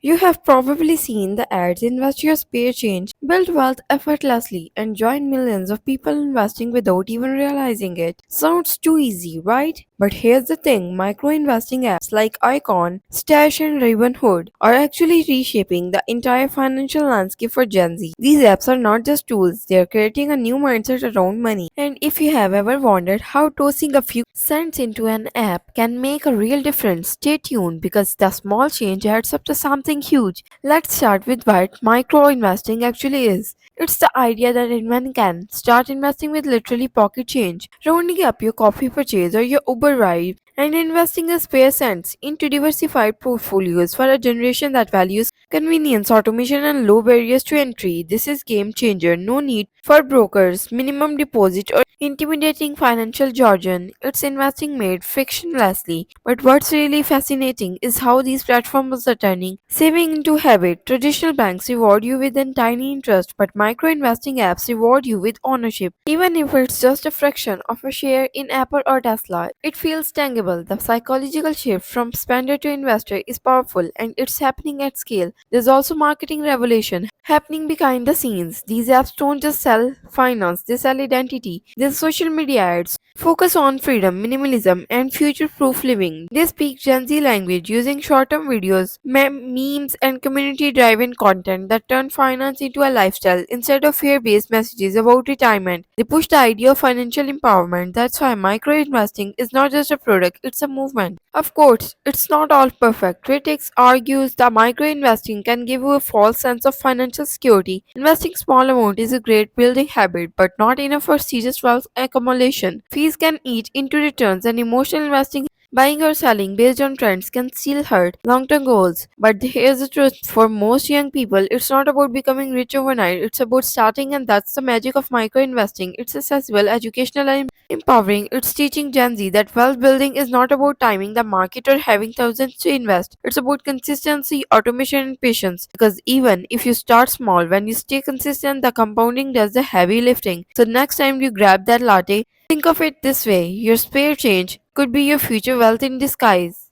You have probably seen the ads: invest your spare change, build wealth effortlessly, and join millions of people investing without even realizing it. Sounds too easy, right? But here's the thing: micro investing apps like Icon, Stash, and Robinhood are actually reshaping the entire financial landscape for Gen Z. These apps are not just tools, they are creating a new mindset around money. And if you have ever wondered how tossing a few cents into an app can make a real difference, stay tuned because the small change adds up to something huge. Let's start with what micro investing actually is. It's the idea that anyone can start investing with literally pocket change, rounding up your coffee purchase or your Uber ride, and investing a spare cents into diversified portfolios for a generation that values convenience, automation, and low barriers to entry. This is game changer. No need for brokers, minimum deposit, or intimidating financial jargon. It's investing made frictionlessly. But what's really fascinating is how these platforms are turning saving into habit. Traditional banks reward you with a tiny interest, but micro investing apps reward you with ownership. Even if it's just a fraction of a share in Apple or Tesla, it feels tangible. The psychological shift from spender to investor is powerful and it's happening at scale. There's also marketing revolution happening behind the scenes. These apps don't just sell finance, they sell identity. There's social media ads focus on freedom, minimalism, and future-proof living. They speak Gen Z language using short-term videos, memes, and community-driven content that turn finance into a lifestyle instead of fear-based messages about retirement. They push the idea of financial empowerment. That's why micro-investing is not just a product, it's a movement. Of course, it's not all perfect. Critics argues that micro-investing can give you a false sense of financial security. Investing small amount is a great building habit, but not enough for serious wealth accumulation. Fees can eat into returns, and emotional investing, buying or selling based on trends, can still hurt long-term goals. But here's the truth: for most young people, it's not about becoming rich overnight. It's about starting, and that's the magic of micro-investing. It's accessible, educational, and empowering. It's teaching Gen Z that wealth building is not about timing the market or having thousands to invest. It's about consistency, automation, and patience. Because even if you start small, when you stay consistent, the compounding does the heavy lifting. So next time you grab that latte, think of it this way: your spare change could be your future wealth in disguise.